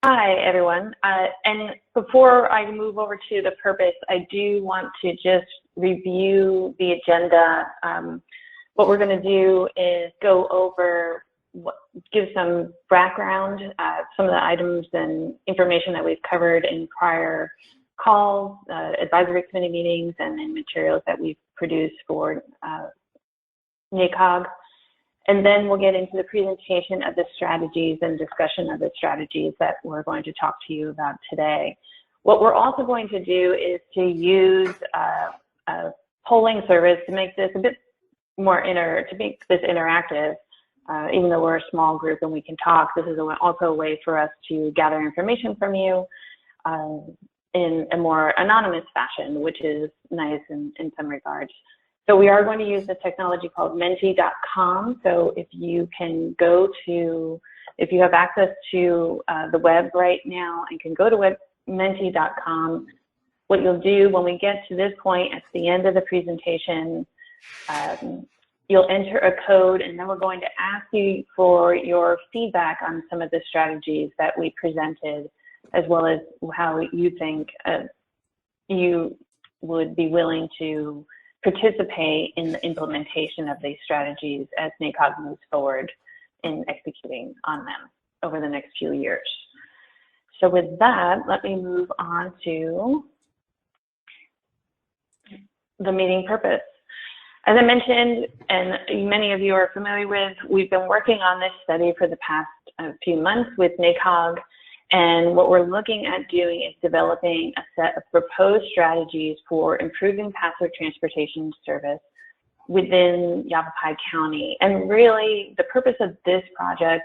Hi, everyone. And before I move over to the purpose, I do want to just review the agenda. What we're going to do is go over, give some background, some of the items and information that we've covered in prior calls, advisory committee meetings, and in materials that we've produced for NACOG. And then we'll get into the presentation of the strategies and discussion of the strategies that we're going to talk to you about today. What we're also going to do is to use a polling service to make this a bit more to make this interactive. Even though we're a small group and we can talk, this is also a way for us to gather information from you in a more anonymous fashion, which is nice in some regards. So we are going to use the technology called menti.com. So if you can go to, if you have access to the web right now and can go to menti.com, what you'll do when we get to this point at the end of the presentation, you'll enter a code, and then we're going to ask you for your feedback on some of the strategies that we presented, as well as how you think you would be willing to participate in the implementation of these strategies as NACOG moves forward in executing on them over the next few years. So with that, let me move on to the meeting purpose. As I mentioned, and many of you are familiar with, we've been working on this study for the past few months with NACOG. And what we're looking at doing is developing a set of proposed strategies for improving passive transportation service within Yavapai County. And really, the purpose of this project,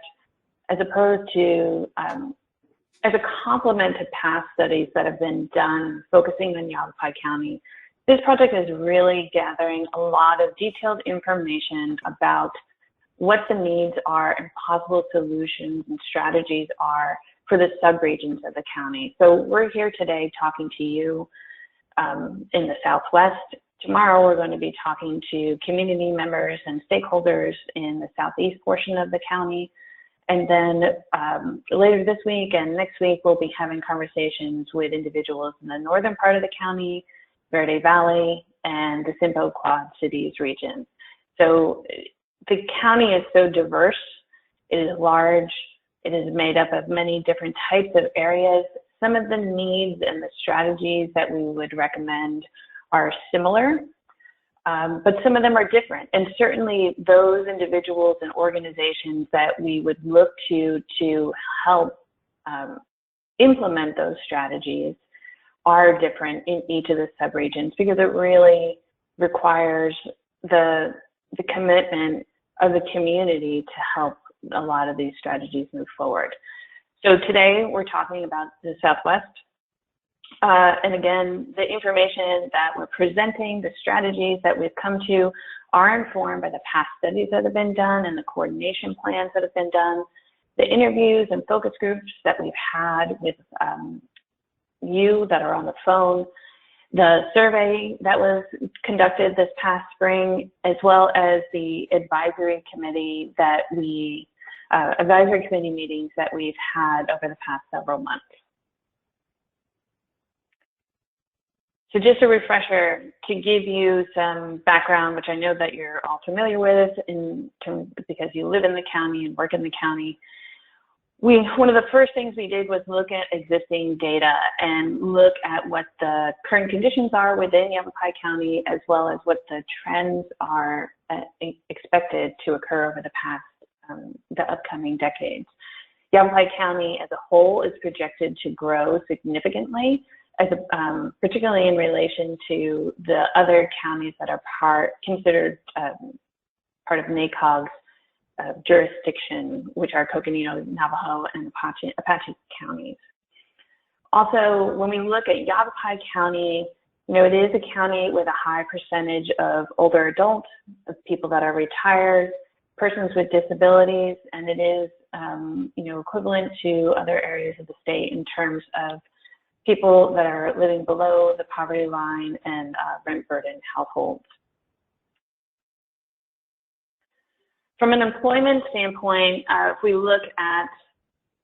as opposed to, as a complement to past studies that have been done focusing on Yavapai County, this project is really gathering a lot of detailed information about what the needs are and possible solutions and strategies are for the subregions of the county. So we're here today talking to you in the Southwest. Tomorrow we're going to be talking to community members and stakeholders in the Southeast portion of the county. And then later this week and next week, we'll be having conversations with individuals in the northern part of the county, Verde Valley, and the Simcoe Quad Cities region. So the county is so diverse, it is large, it is made up of many different types of areas. Some of the needs and the strategies that we would recommend are similar, but some of them are different. And certainly those individuals and organizations that we would look to help implement those strategies are different in each of the subregions, because it really requires the commitment of the community to help a lot of these strategies move forward. So today we're talking about the Southwest. And again, the information that we're presenting, the strategies that we've come to, are informed by the past studies that have been done and the coordination plans that have been done, the interviews and focus groups that we've had with you that are on the phone, the survey that was conducted this past spring, as well as the advisory committee that advisory committee meetings that we've had over the past several months. So just a refresher to give you some background, which I know that you're all familiar with because you live in the county and work in the county. One of the first things we did was look at existing data and look at what the current conditions are within Yavapai County, as well as what the trends are expected to occur over the upcoming decades. Yavapai County as a whole is projected to grow significantly, particularly in relation to the other counties that are considered part of NACOG's jurisdiction, which are Coconino, Navajo, and Apache counties. Also, when we look at Yavapai County, it is a county with a high percentage of older adults, of people that are retired, persons with disabilities, and it is equivalent to other areas of the state in terms of people that are living below the poverty line and rent-burdened households. From an employment standpoint, if we look at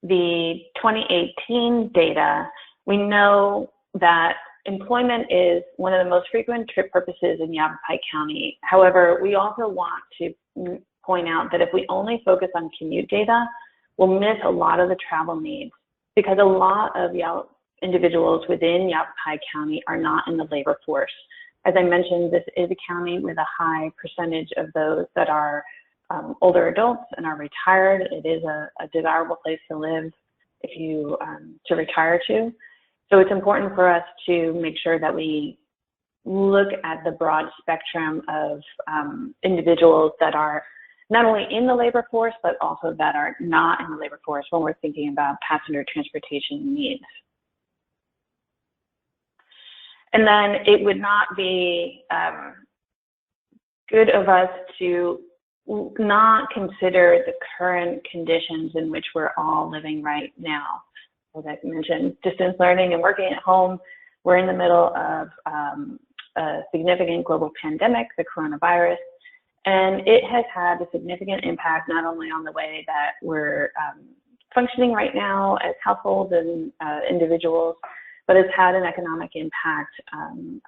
the 2018 data, we know that employment is one of the most frequent trip purposes in Yavapai County. However, we also want to point out that if we only focus on commute data, we'll miss a lot of the travel needs, because a lot of individuals within Yavapai County are not in the labor force. As I mentioned, this is a county with a high percentage of those that are older adults and are retired. It is a desirable place to live if you to retire to. So it's important for us to make sure that we look at the broad spectrum of individuals that are not only in the labor force, but also that are not in the labor force when we're thinking about passenger transportation needs. And then it would not be good of us to not consider the current conditions in which we're all living right now. As I mentioned, distance learning and working at home, we're in the middle of a significant global pandemic, the coronavirus, and it has had a significant impact not only on the way that we're functioning right now as households and individuals, but it's had an economic impact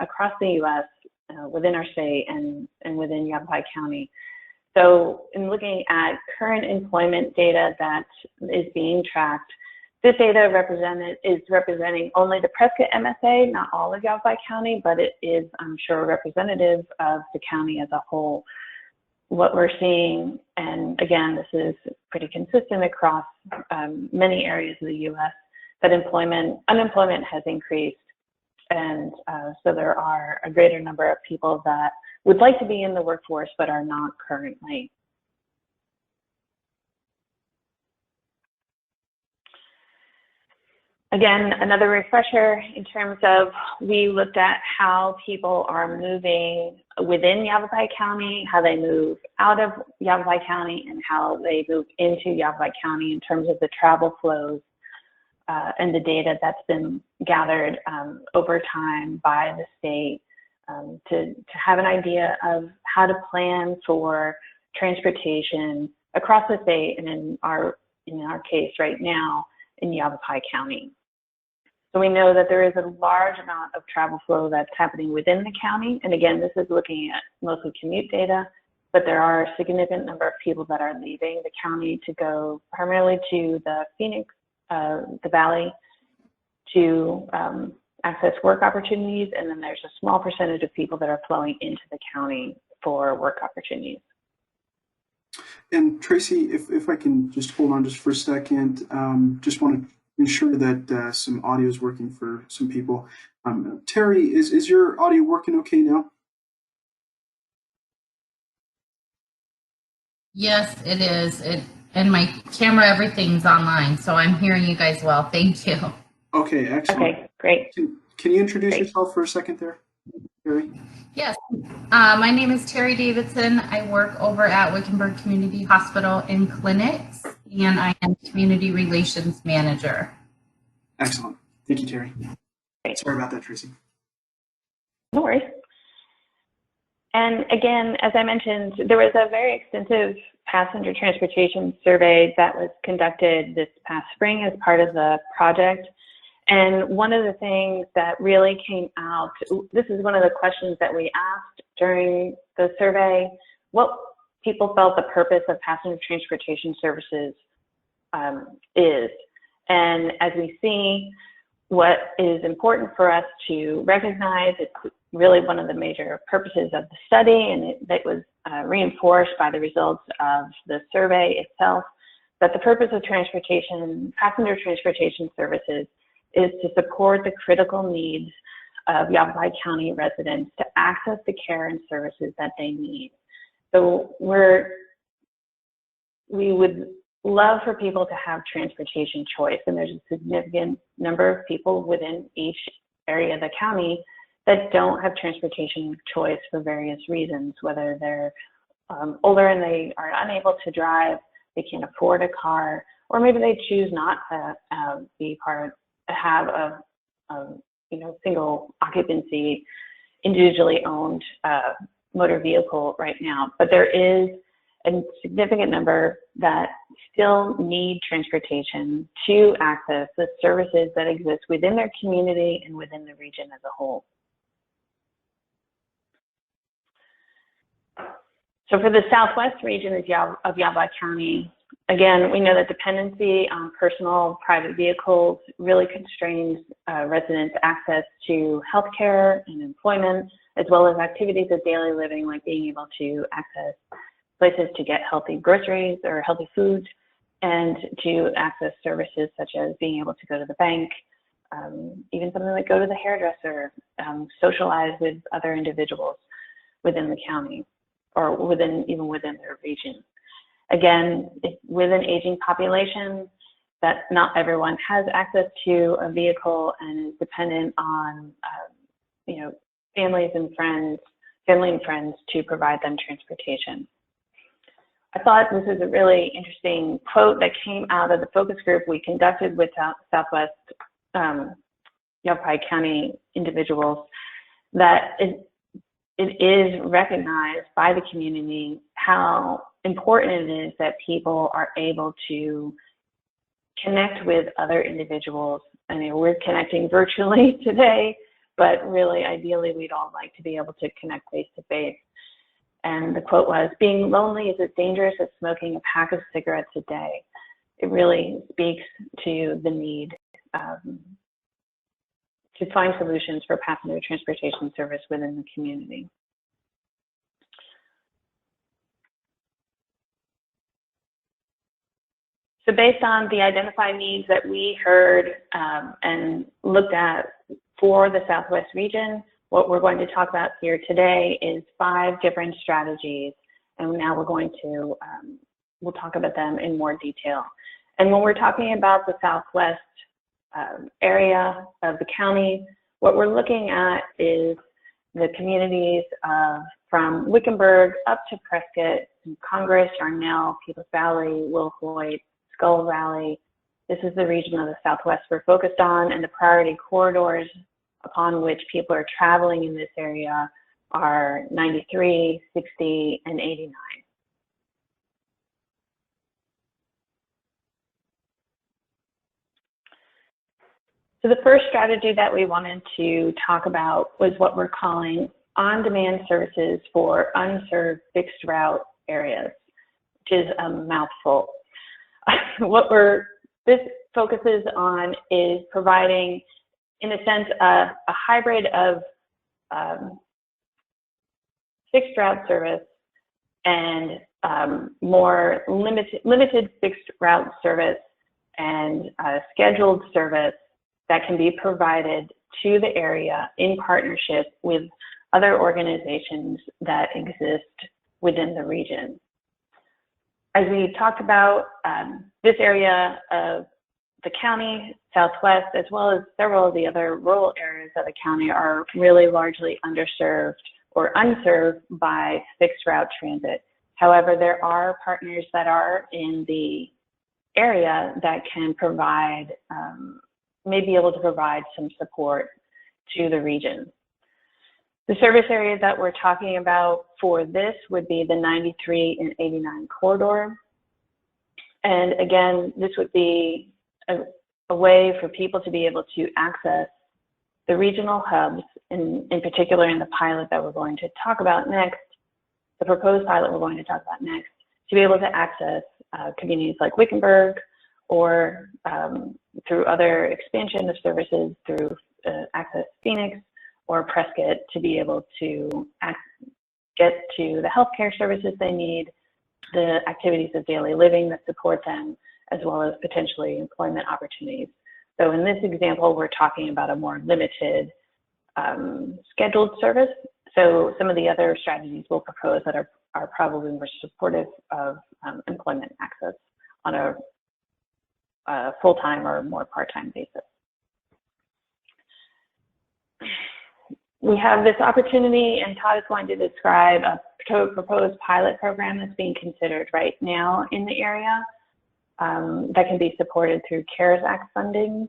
across the U.S., within our state and within Yavapai County. So in looking at current employment data that is being tracked, this data is representing only the Prescott MSA, not all of Yavapai County, but it is, I'm sure, representative of the county as a whole. What we're seeing, and again, this is pretty consistent across many areas of the U.S., that unemployment has increased, and so there are a greater number of people that would like to be in the workforce but are not currently. Again, another refresher in terms of, we looked at how people are moving within Yavapai County, how they move out of Yavapai County, and how they move into Yavapai County in terms of the travel flows and the data that's been gathered over time by the state to have an idea of how to plan for transportation across the state, and in our case right now in Yavapai County. So we know that there is a large amount of travel flow that's happening within the county, and again, this is looking at mostly commute data, but there are a significant number of people that are leaving the county to go primarily to the Phoenix, the Valley, to access work opportunities, and then there's a small percentage of people that are flowing into the county for work opportunities. And Tracy, if I can just hold on just for a second, just want to ensure that some audio is working for some people. Terry, is your audio working okay now? Yes, it is. And my camera, everything's online, so I'm hearing you guys well. Thank you. Okay, excellent. Okay, great. Can you introduce yourself for a second there, Terry? Yes. My name is Terry Davidson. I work over at Wickenburg Community Hospital and Clinics, and I am Community Relations Manager. Excellent. Thank you, Terry. Great. Sorry about that, Tracy. No worries. And again, as I mentioned, there was a very extensive passenger transportation survey that was conducted this past spring as part of the project. And one of the things that really came out, this is one of the questions that we asked during the survey, what people felt the purpose of passenger transportation services is. And as we see, what is important for us to recognize, it's really one of the major purposes of the study, and that was reinforced by the results of the survey itself, that the purpose of passenger transportation services is to support the critical needs of Yavapai County residents to access the care and services that they need. So we would love for people to have transportation choice, and there's a significant number of people within each area of the county that don't have transportation choice for various reasons, whether they're older and they are unable to drive, they can't afford a car, or maybe they choose not to have a single occupancy, individually owned motor vehicle right now. But there is a significant number that still need transportation to access the services that exist within their community and within the region as a whole. So for the southwest region of Yavapai County, again, we know that dependency on personal private vehicles really constrains residents' access to healthcare and employment, as well as activities of daily living, like being able to access places to get healthy groceries or healthy foods, and to access services such as being able to go to the bank, even something like go to the hairdresser, socialize with other individuals within the county, or even within their region. Again, with an aging population, that not everyone has access to a vehicle and is dependent on, family and friends to provide them transportation. I thought this was a really interesting quote that came out of the focus group we conducted with Southwest Yavapai County individuals, that it is recognized by the community how important it is that people are able to connect with other individuals. I mean, we're connecting virtually today, but really, ideally, we'd all like to be able to connect face to face. And the quote was, "Being lonely is as dangerous as smoking a pack of cigarettes a day." It really speaks to the need to find solutions for passenger transportation service within the community. So based on the identified needs that we heard and looked at for the Southwest region, what we're going to talk about here today is 5 different strategies. And now we're going to, we'll talk about them in more detail. And when we're talking about the Southwest area of the county, what we're looking at is the communities from Wickenburg up to Prescott, Congress, Yarnell, Peoples Valley, Wilhoit, Skull Valley. This is the region of the Southwest we're focused on, and the priority corridors upon which people are traveling in this area are 93, 60, and 89. So the first strategy that we wanted to talk about was what we're calling on-demand services for unserved fixed route areas, which is a mouthful. What this focuses on is providing, in a sense, a hybrid of fixed route service and more limited fixed route service and scheduled service that can be provided to the area in partnership with other organizations that exist within the region. As we talked about, this area of the county, Southwest, as well as several of the other rural areas of the county, are really largely underserved or unserved by fixed route transit. However, there are partners that are in the area that can provide, may be able to provide some support to the region. The service areas that we're talking about for this would be the 93 and 89 corridor. And again, this would be a way for people to be able to access the regional hubs, in particular in the pilot that we're going to talk about next, the proposed pilot we're going to talk about next, to be able to access communities like Wickenburg, or through other expansion of services through Access Phoenix or Prescott, to be able to get to the healthcare services they need, the activities of daily living that support them, as well as potentially employment opportunities. So in this example, we're talking about a more limited scheduled service. So some of the other strategies we'll propose that are probably more supportive of employment access on a full-time or more part-time basis. We have this opportunity, and Todd is going to describe a proposed pilot program that's being considered right now in the area that can be supported through CARES Act funding.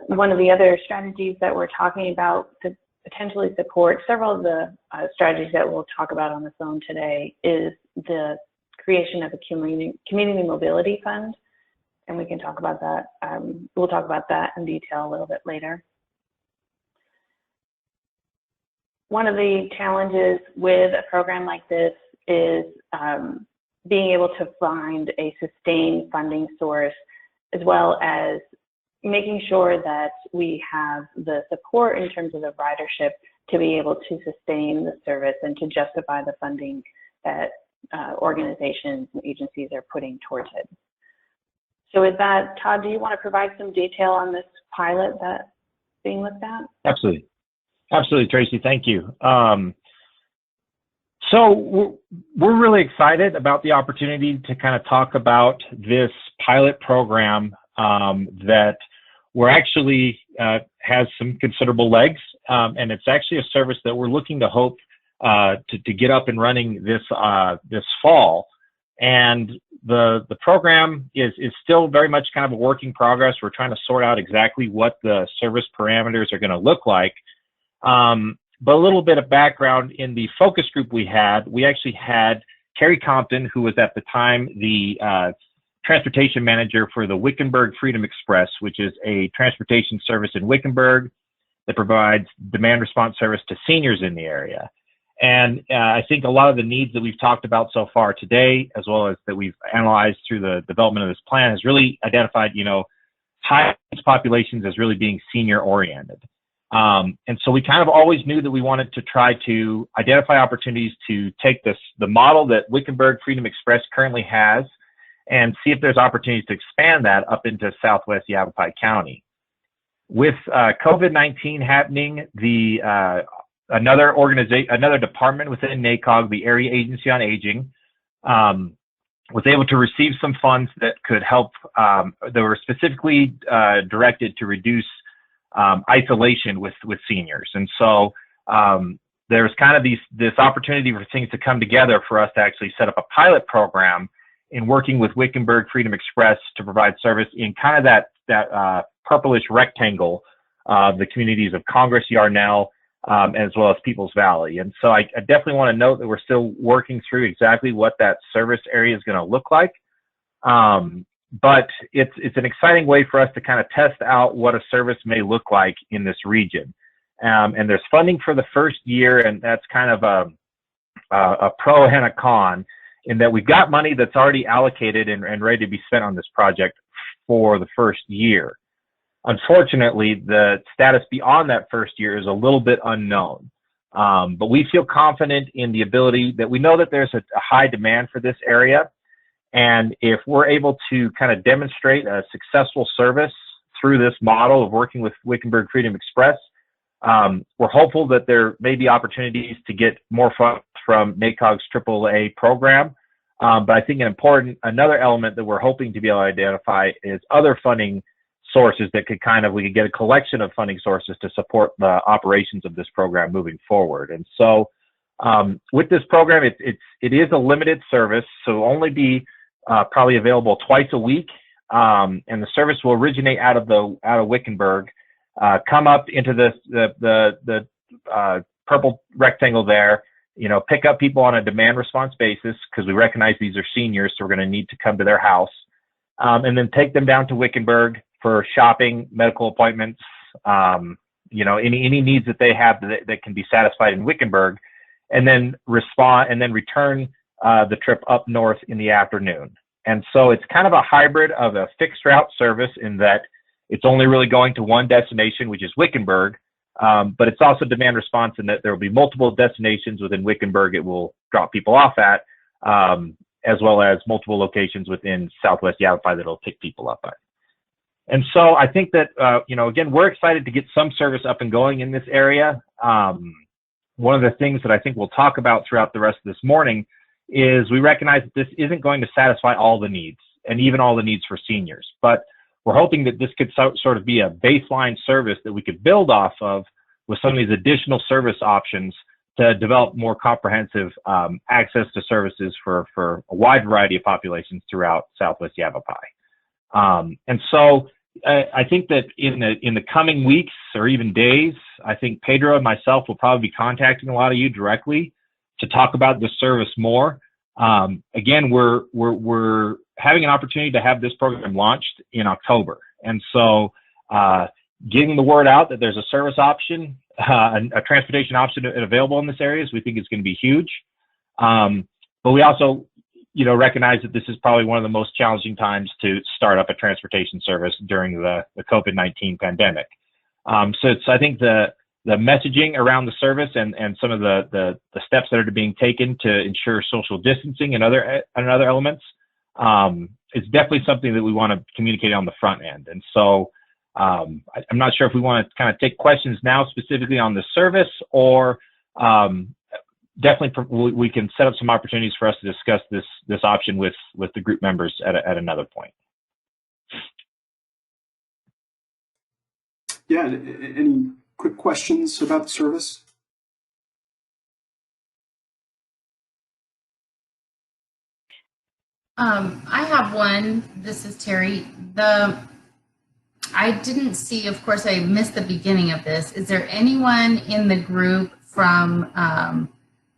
One of the other strategies that we're talking about to potentially support several of the strategies that we'll talk about on the phone today is the creation of a community mobility fund, and we can talk about that. We'll talk about that in detail a little bit later. One of the challenges with a program like this is being able to find a sustained funding source, as well as making sure that we have the support in terms of the ridership to be able to sustain the service and to justify the funding that organizations and agencies are putting towards it. So with that, Todd, do you want to provide some detail on this pilot that's being looked at? Absolutely. Absolutely, Tracy, thank you. So we're really excited about the opportunity to kind of talk about this pilot program that we're actually has some considerable legs, and it's actually a service that we're looking to hope to get up and running this fall. And the program is still very much kind of a work in progress. We're trying to sort out exactly what the service parameters are going to look like. But a little bit of background, in the focus group we actually had Carrie Compton, who was at the time the transportation manager for the Wickenburg Freedom Express, which is a transportation service in Wickenburg that provides demand response service to seniors in the area. And I think a lot of the needs that we've talked about so far today, as well as that we've analyzed through the development of this plan, has really identified, high populations as really being senior oriented. And so we kind of always knew that we wanted to try to identify opportunities to take the model that Wickenburg Freedom Express currently has and see if there's opportunities to expand that up into Southwest Yavapai County. With COVID-19 happening, another department within NACOG, the Area Agency on Aging, was able to receive some funds that could help, that were specifically directed to reduce isolation with seniors. And so there's kind of this opportunity for things to come together for us to actually set up a pilot program in working with Wickenburg Freedom Express to provide service in kind of that purplish rectangle of the communities of Congress, Yarnell, as well as Peoples Valley. And so I definitely want to note that we're still working through exactly what that service area is going to look like. But it's an exciting way for us to kind of test out what a service may look like in this region. And there's funding for the first year, and that's kind of a pro and a con, in that we've got money that's already allocated and ready to be spent on this project for the first year. Unfortunately, the status beyond that first year is a little bit unknown. But we feel confident in the ability that we know that there's a high demand for this area. And if we're able to kind of demonstrate a successful service through this model of working with Wickenburg Freedom Express, we're hopeful that there may be opportunities to get more funds from NACOG's AAA program. But I think another element that we're hoping to be able to identify is other funding sources that we could get a collection of funding sources to support the operations of this program moving forward. And so with this program, it is a limited service, so only be probably available twice a week. And the service will originate out of Wickenburg, come up into the purple rectangle there, pick up people on a demand response basis, because we recognize these are seniors, so we're going to need to come to their house, and then take them down to Wickenburg for shopping, medical appointments, any needs that they have that can be satisfied in Wickenburg, and then return the trip up north in the afternoon. And so it's kind of a hybrid of a fixed route service in that it's only really going to one destination, which is Wickenburg, but it's also demand response in that there will be multiple destinations within Wickenburg it will drop people off at, as well as multiple locations within Southwest Yavapai that it'll pick people up at. And so I think that, again, we're excited to get some service up and going in this area. One of the things that I think we'll talk about throughout the rest of this morning is we recognize that this isn't going to satisfy all the needs, and even all the needs for seniors. But we're hoping that this could sort of be a baseline service that we could build off of with some of these additional service options to develop more comprehensive access to services for a wide variety of populations throughout Southwest Yavapai. And so I think that in the coming weeks or even days, I think Pedro and myself will probably be contacting a lot of you directly to talk about this service more. Again, we're having an opportunity to have this program launched in October. And so getting the word out that there's a service option, a transportation option available in this area, we think is going to be huge. But we also, recognize that this is probably one of the most challenging times to start up a transportation service during the COVID-19 pandemic. So I think the messaging around the service and some of the steps that are being taken to ensure social distancing and other elements, it's definitely something that we want to communicate on the front end. And so I'm not sure if we want to kind of take questions now specifically on the service, or definitely we can set up some opportunities for us to discuss this option with the group members at another point. Yeah, any quick questions about the service? I have one. This is Terry. I didn't see, of course, I missed the beginning of this. Is there anyone in the group from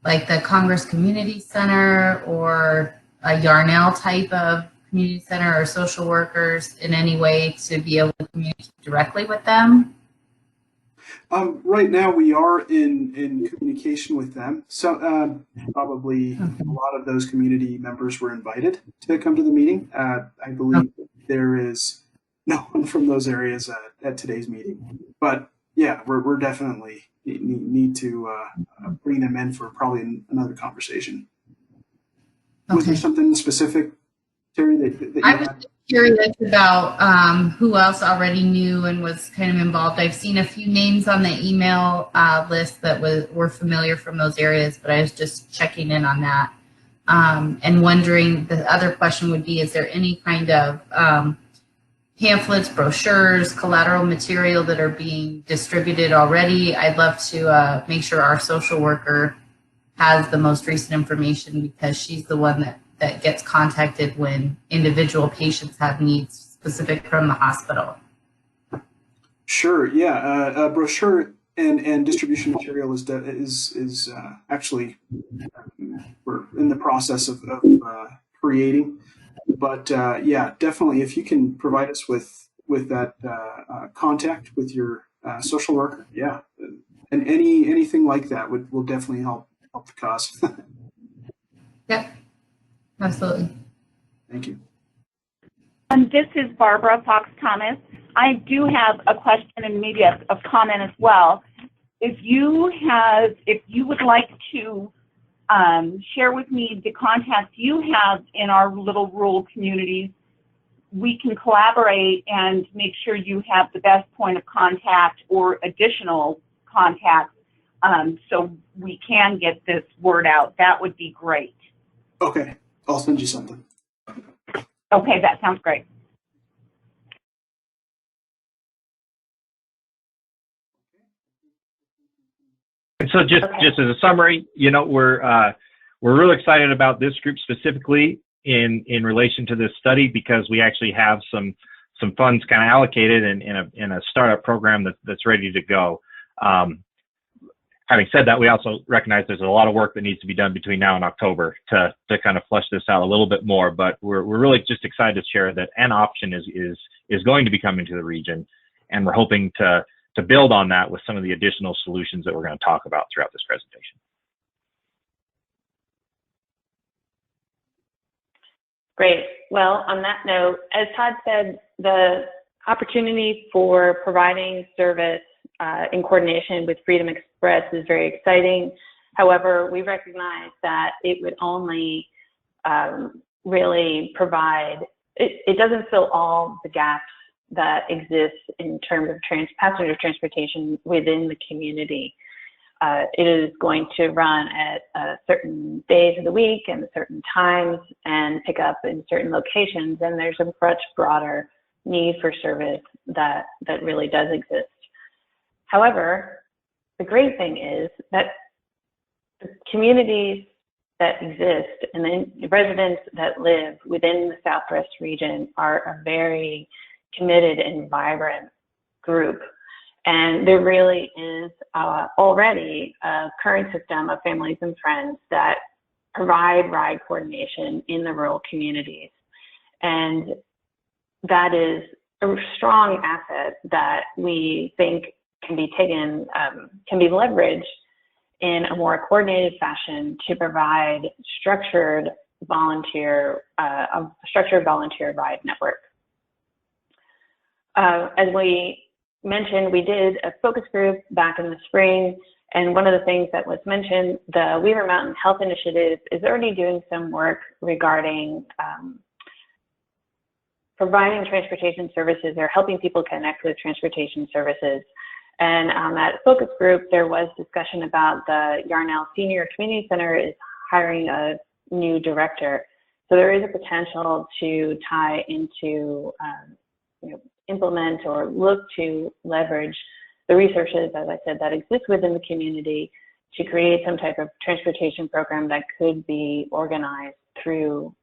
like the Congress Community Center or a Yarnell type of community center or social workers in any way to be able to communicate directly with them? Right now we are in communication with them. So probably a lot of those community members were invited to come to the meeting. I believe there is no one from those areas at today's meeting. But yeah, we're definitely need to bring them in for probably another conversation. Okay. Was there something specific, Terry, that you I was curious about who else already knew and was kind of involved. I've seen a few names on the email list that were familiar from those areas, but I was just checking in on that and wondering, the other question would be, is there any kind of pamphlets, brochures, collateral material that are being distributed already? I'd love to make sure our social worker has the most recent information, because she's the one that gets contacted when individual patients have needs specific from the hospital. Sure. Yeah. A brochure and distribution material is actually we're in the process of creating. But yeah, definitely, if you can provide us with that contact with your social worker, yeah, and anything like that will definitely help the cause. Yep, absolutely. Thank you. And this is Barbara Fox Thomas. I do have a question and maybe a comment as well. If you would like to share with me the contacts you have in our little rural communities, we can collaborate and make sure you have the best point of contact or additional contacts, so we can get this word out. That would be great. Okay, I'll send you something. Okay, that sounds great. And so just as a summary, we're really excited about this group specifically in relation to this study, because we actually have some funds kind of allocated in a startup program that's ready to go. Having said that, we also recognize there's a lot of work that needs to be done between now and October to kind of flesh this out a little bit more. But we're really just excited to share that an option is going to be coming to the region, and we're hoping to build on that with some of the additional solutions that we're going to talk about throughout this presentation. Great. Well, on that note, as Todd said, the opportunity for providing service in coordination with Freedom Express is very exciting. However, we recognize that it would only really provide, it doesn't fill all the gaps that exist in terms of passenger transportation within the community. It is going to run at certain days of the week and certain times and pick up in certain locations, and there's a much broader need for service that really does exist. However, the great thing is that the communities that exist and the residents that live within the Southwest region are a very committed and vibrant group. And there really is already a current system of families and friends that provide ride coordination in the rural communities. And that is a strong asset that we think can be taken, can be leveraged in a more coordinated fashion to provide structured volunteer ride network. As we mentioned, we did a focus group back in the spring, and one of the things that was mentioned, the Weaver Mountain Health Initiative is already doing some work regarding providing transportation services or helping people connect with transportation services. And on that focus group, there was discussion about the Yarnell Senior Community Center is hiring a new director. So there is a potential to tie into, implement or look to leverage the resources, as I said, that exist within the community to create some type of transportation program that could be organized through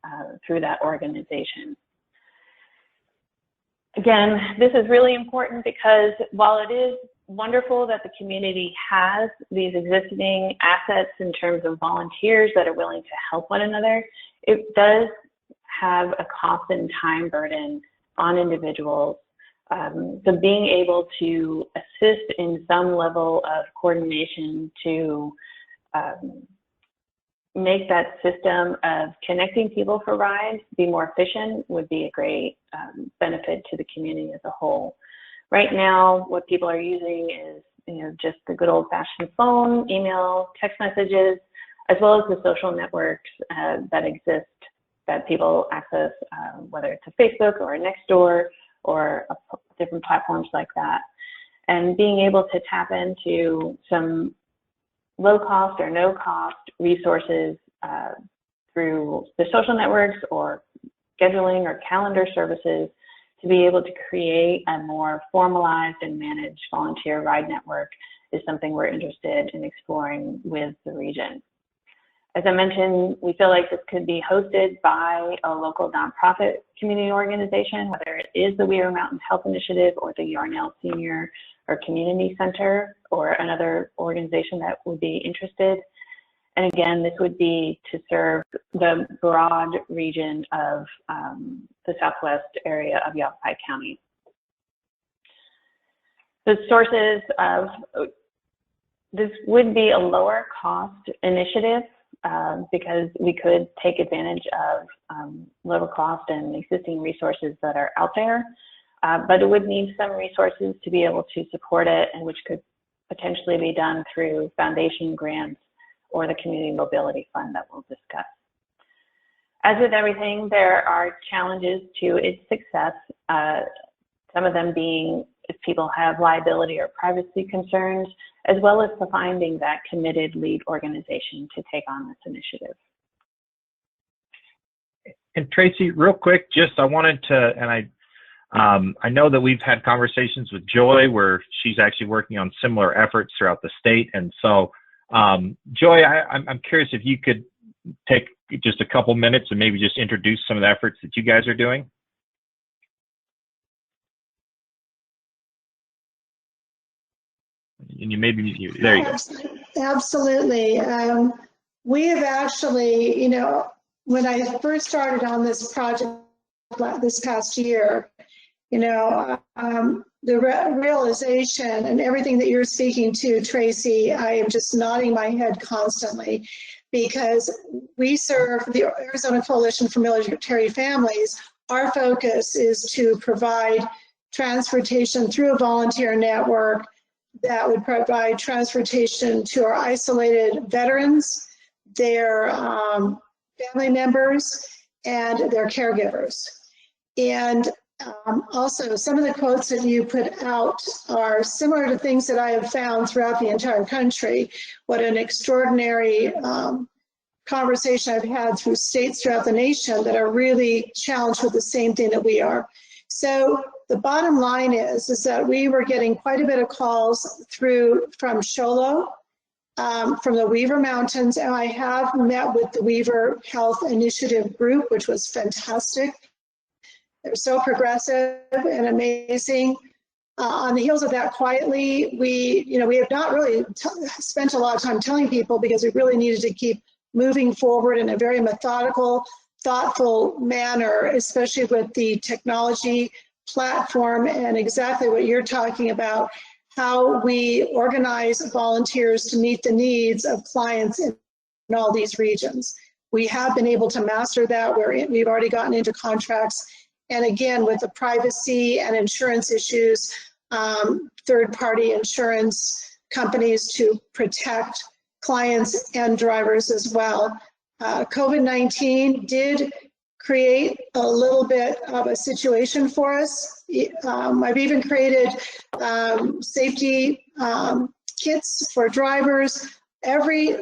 that organization. Again, this is really important because while it is wonderful that the community has these existing assets in terms of volunteers that are willing to help one another, it does have a cost and time burden on individuals. So being able to assist in some level of coordination to make that system of connecting people for rides be more efficient would be a great benefit to the community as a whole. Right now, what people are using is just the good old-fashioned phone, email, text messages, as well as the social networks that exist that people access, whether it's a Facebook or a Nextdoor or different platforms like that. And being able to tap into some low-cost or no-cost resources through the social networks or scheduling or calendar services to be able to create a more formalized and managed volunteer ride network is something we're interested in exploring with the region. As I mentioned, we feel like this could be hosted by a local nonprofit community organization, whether it is the Weaver Mountain Health Initiative or the Yarnell Senior or Community Center or another organization that would be interested. And again, this would be to serve the broad region of the southwest area of Yavapai County. The sources of this would be a lower cost initiative because we could take advantage of lower cost and existing resources that are out there, but it would need some resources to be able to support it, and which could potentially be done through foundation grants or the Community Mobility Fund that we'll discuss. As with everything, there are challenges to its success, some of them being if people have liability or privacy concerns, as well as for finding that committed lead organization to take on this initiative. And Tracy, real quick, I wanted to, and I know that we've had conversations with Joy where she's actually working on similar efforts throughout the state. And so, Joy, I'm curious if you could take just a couple minutes and maybe just introduce some of the efforts that you guys are doing. And there you go. Absolutely. We have actually, when I first started on this project this past year, the realization and everything that you're speaking to, Tracy, I am just nodding my head constantly, because we serve the Arizona Coalition for Military Families. Our focus is to provide transportation through a volunteer network that would provide transportation to our isolated veterans, their family members, and their caregivers. And also, some of the quotes that you put out are similar to things that I have found throughout the entire country. What an extraordinary conversation I've had through states throughout the nation that are really challenged with the same thing that we are. So the bottom line is that we were getting quite a bit of calls from Sholo, from the Weaver Mountains, and I have met with the Weaver Health Initiative group, which was fantastic. They're so progressive and amazing. On the heels of that, quietly, we have not really spent a lot of time telling people because we really needed to keep moving forward in a very methodical, thoughtful manner, especially with the technology platform and exactly what you're talking about, how we organize volunteers to meet the needs of clients in all these regions. We have been able to master that. We've already gotten into contracts. And again, with the privacy and insurance issues, third-party insurance companies to protect clients and drivers as well. COVID-19 did create a little bit of a situation for us. I've even created safety kits for drivers. Every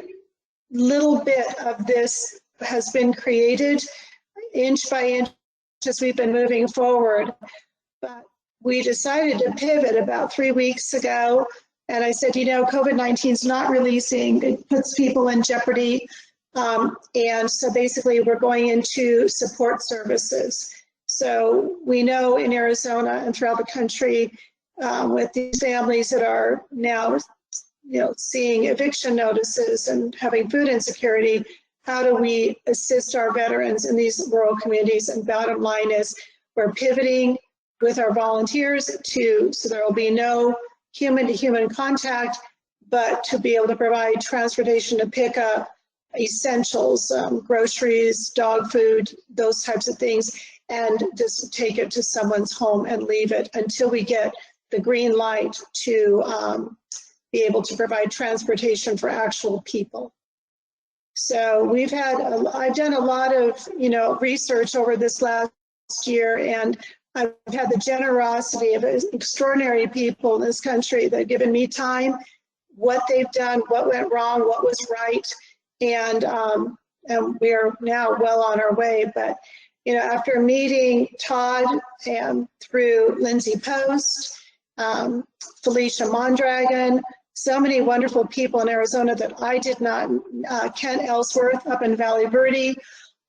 little bit of this has been created inch by inch as we've been moving forward. But we decided to pivot about 3 weeks ago. And I said, you know, COVID-19 is not releasing. It puts people in jeopardy. And so basically we're going into support services. So we know in Arizona and throughout the country with these families that are now, you know, seeing eviction notices and having food insecurity, how do we assist our veterans in these rural communities? And bottom line is we're pivoting with our volunteers so there will be no human-to-human contact, but to be able to provide transportation to pick up essentials, groceries, dog food, those types of things, and just take it to someone's home and leave it until we get the green light to be able to provide transportation for actual people. So we've had, I've done a lot of, you know, research over this last year, and I've had the generosity of extraordinary people in this country that have given me time, what they've done, what went wrong, what was right, and we're now well on our way. But, you know, after meeting Todd and through Lindsay Post, Felicia Mondragon, so many wonderful people in Arizona that I did not, Kent Ellsworth up in Valley Verde,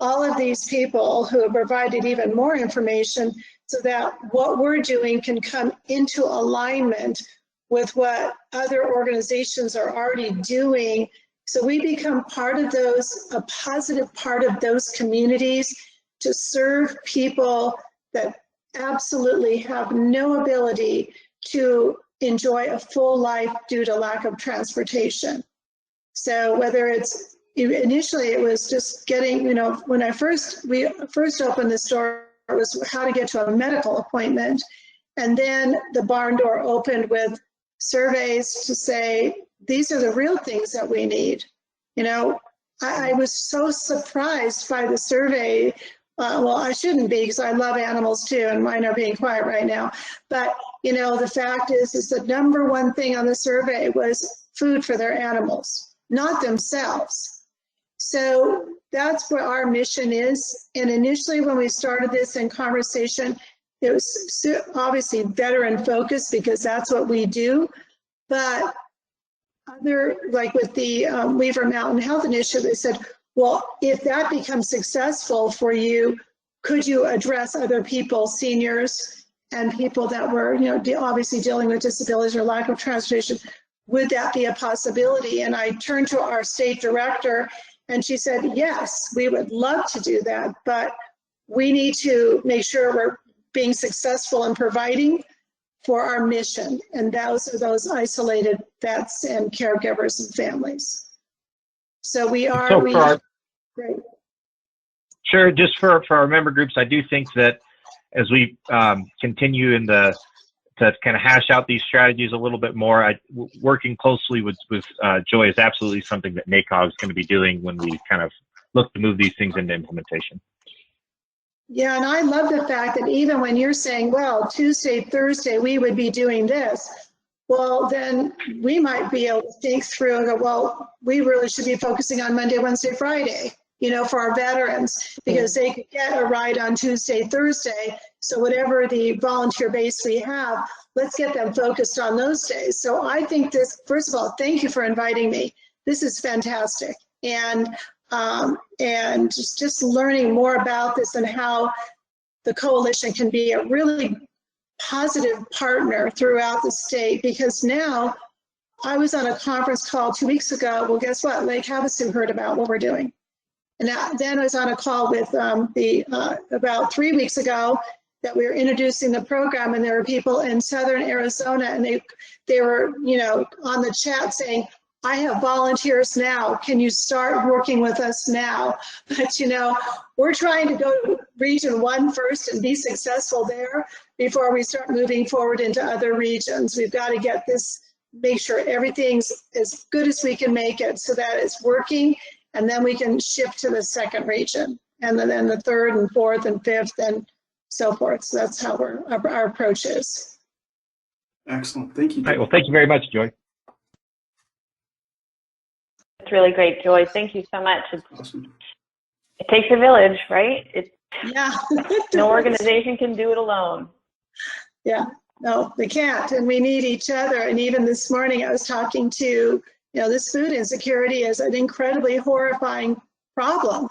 all of these people who have provided even more information so that what we're doing can come into alignment with what other organizations are already doing. So we become part of those, a positive part of those communities to serve people that absolutely have no ability to enjoy a full life due to lack of transportation. So whether it's, initially it was just getting, you know, when we first opened the store, it was how to get to a medical appointment. And then the barn door opened with surveys to say, these are the real things that we need. You know, I was so surprised by the survey. Well, I shouldn't be, because I love animals too, and mine are being quiet right now. But, you know, the fact is the number one thing on the survey was food for their animals, not themselves. So that's what our mission is. And initially when we started this in conversation, it was obviously veteran focused because that's what we do. But other, like with the Weaver Mountain Health Initiative, they said, well, if that becomes successful for you, could you address other people, seniors and people that were, you know, obviously dealing with disabilities or lack of transportation? Would that be a possibility? And I turned to our state director and she said, yes, we would love to do that, but we need to make sure we're being successful in providing for our mission. And those are those isolated vets and caregivers and families. So we are, great. Sure, just for our member groups, I do think that as we continue to kind of hash out these strategies a little bit more, working closely with Joy is absolutely something that NACOG is going to be doing when we kind of look to move these things into implementation. Yeah, and I love the fact that even when you're saying, well, Tuesday, Thursday, we would be doing this, well, then we might be able to think through and go, well, we really should be focusing on Monday, Wednesday, Friday, you know, for our veterans, because they could get a ride on Tuesday, Thursday. So whatever the volunteer base we have, let's get them focused on those days. So I think this, first of all, thank you for inviting me. This is fantastic. And just learning more about this and how the coalition can be a really positive partner throughout the state, because now I was on a conference call 2 weeks ago. Well, guess what? Lake Havasu heard about what we're doing. And then I was on a call with about 3 weeks ago that we were introducing the program, and there were people in Southern Arizona, and they were, you know, on the chat saying, I have volunteers now. Can you start working with us now? But, you know, we're trying to go to region 1 first and be successful there before we start moving forward into other regions. We've got to get this, make sure everything's as good as we can make it so that it's working, and then we can shift to the second region, and then the third and fourth and fifth and so forth. So that's how our approach is. Excellent. Thank you. All right, well, thank you very much, Joy. It's really great, Joy. Thank you so much. Awesome. It takes a village, right? Yeah. No organization can do it alone. Yeah, no, they can't. And we need each other. And even this morning, I was talking to, you know, this food insecurity is an incredibly horrifying problem.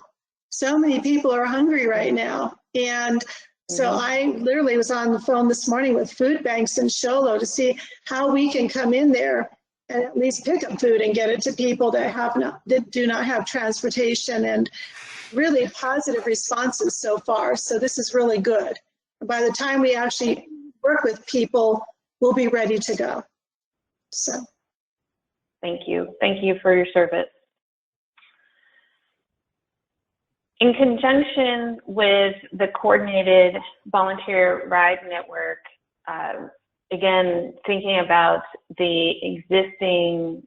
So many people are hungry right now. And so I literally was on the phone this morning with food banks in Show Low to see how we can come in there and at least pick up food and get it to people that do not have transportation, and really positive responses so far. So this is really good. By the time we actually work with people, we'll be ready to go. So. Thank you. Thank you for your service. In conjunction with the coordinated volunteer ride network, again, thinking about the existing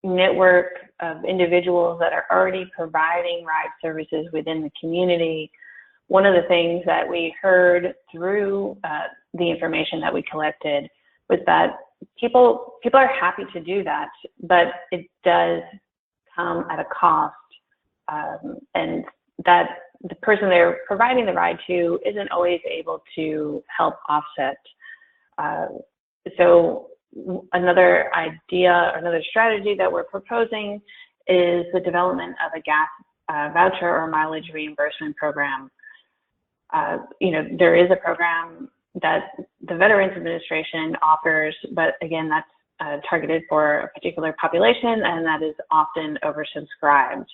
network of individuals that are already providing ride services within the community, one of the things that we heard through the information that we collected was that people are happy to do that, but it does come at a cost, and that the person they're providing the ride to isn't always able to help offset. So another idea, or another strategy that we're proposing is the development of a gas voucher or mileage reimbursement program. You know, there is a program that the Veterans Administration offers, but again, that's targeted for a particular population, and that is often oversubscribed.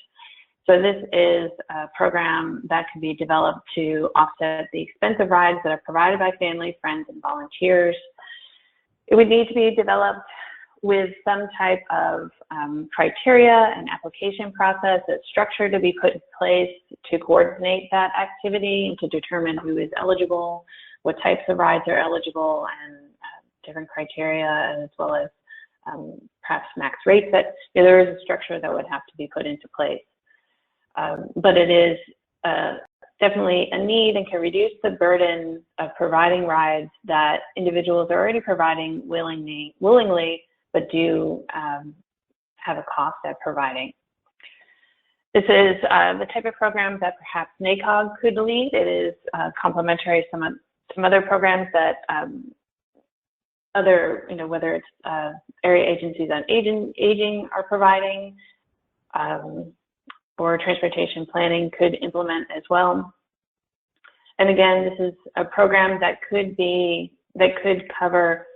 So this is a program that can be developed to offset the expensive rides that are provided by family, friends, and volunteers. It would need to be developed with some type of criteria and application process that's structured to be put in place to coordinate that activity and to determine who is eligible, what types of rides are eligible, and different criteria, as well as perhaps max rates. That, you know, there is a structure that would have to be put into place. But it is definitely a need and can reduce the burden of providing rides that individuals are already providing willingly, but do have a cost at providing. This is the type of program that perhaps NACOG could lead. It is complementary to some other programs that other, you know, whether it's area agencies on aging are providing, or transportation planning could implement as well. And again, this is a program that could cover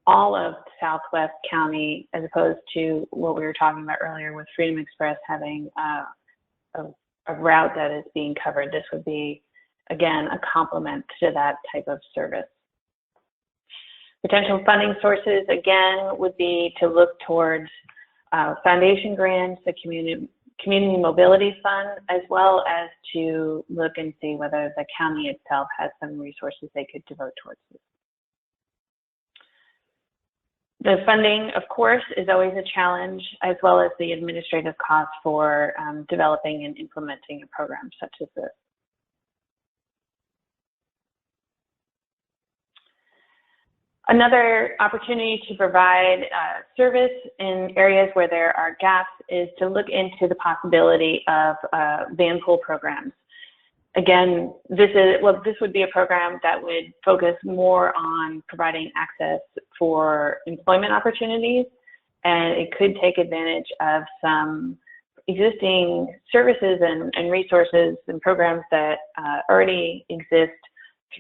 all of Southwest County, as opposed to what we were talking about earlier with Freedom Express having a route that is being covered. This would be, again, a complement to that type of service. Potential funding sources, again, would be to look towards foundation grants, the Community Mobility Fund, as well as to look and see whether the county itself has some resources they could devote towards this. The funding, of course, is always a challenge, as well as the administrative costs for developing and implementing a program such as this. Another opportunity to provide service in areas where there are gaps is to look into the possibility of van pool programs. Again, this would be a program that would focus more on providing access for employment opportunities, and it could take advantage of some existing services and resources and programs that already exist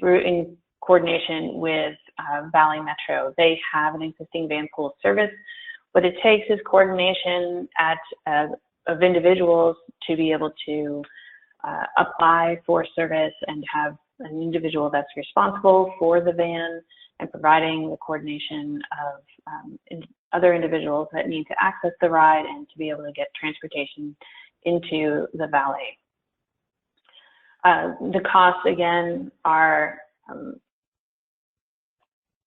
in coordination with Valley Metro. They have an existing van pool service What it takes is coordination of individuals to be able to apply for service and have an individual that's responsible for the van and providing the coordination of other individuals that need to access the ride and to be able to get transportation into the valley. The costs, again, are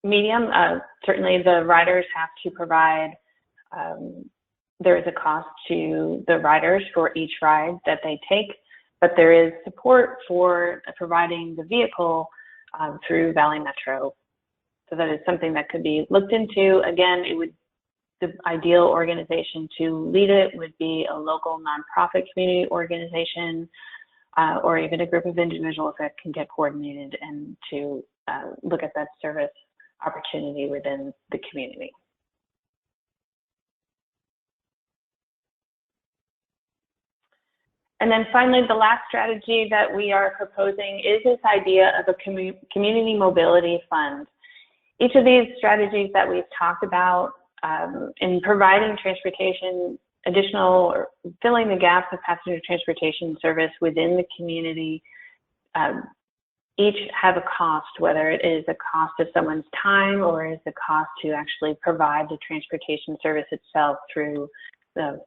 medium. Certainly the riders have to provide, there is a cost to the riders for each ride that they take, but there is support for providing the vehicle through Valley Metro. So that is something that could be looked into. Again, the ideal organization to lead it would be a local nonprofit community organization, or even a group of individuals that can get coordinated and to look at that service opportunity within the community. And then finally, the last strategy that we are proposing is this idea of a community mobility fund. Each of these strategies that we've talked about in providing transportation, additional or filling the gaps of passenger transportation service within the community, each have a cost, whether it is a cost of someone's time or is the cost to actually provide the transportation service itself through the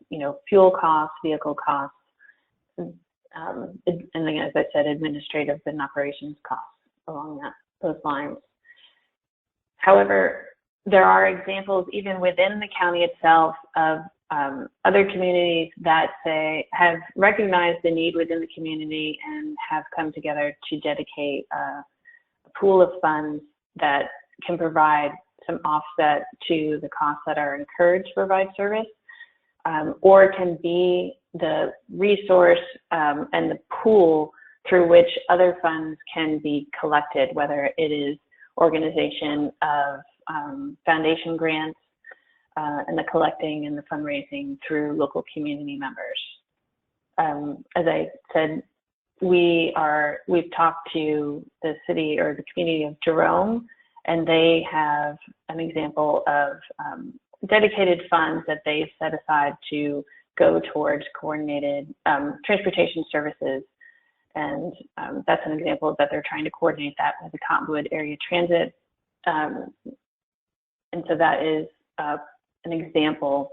fuel costs, vehicle costs, and then, as I said, administrative and operations costs along those lines. However, there are examples even within the county itself of other communities that have recognized the need within the community and have come together to dedicate a pool of funds that can provide some offset to the costs that are incurred to provide service, or can be the resource and the pool through which other funds can be collected, whether it is organization of foundation grants and the collecting and the fundraising through local community members. As I said, we've talked to the city or the community of Jerome, and they have an example of dedicated funds that they've set aside to go towards coordinated transportation services. And that's an example that they're trying to coordinate that with the Cottonwood Area Transit. And so that is an example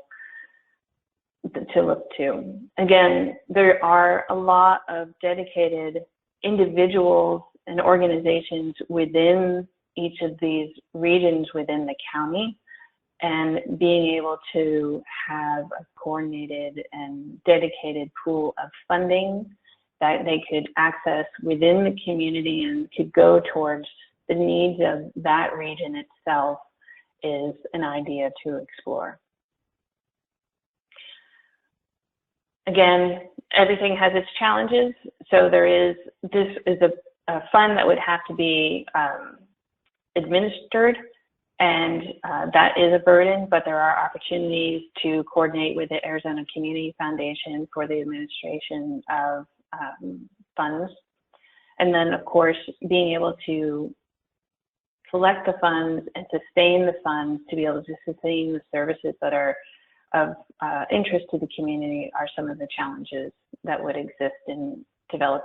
to look to. Again, there are a lot of dedicated individuals and organizations within each of these regions within the county, and being able to have a coordinated and dedicated pool of funding that they could access within the community and could go towards the needs of that region itself is an idea to explore. Again, everything has its challenges. So this is a fund that would have to be administered, and that is a burden, but there are opportunities to coordinate with the Arizona Community Foundation for the administration of funds. And then, of course, being able to collect the funds and sustain the funds to be able to sustain the services that are of interest to the community are some of the challenges that would exist in developing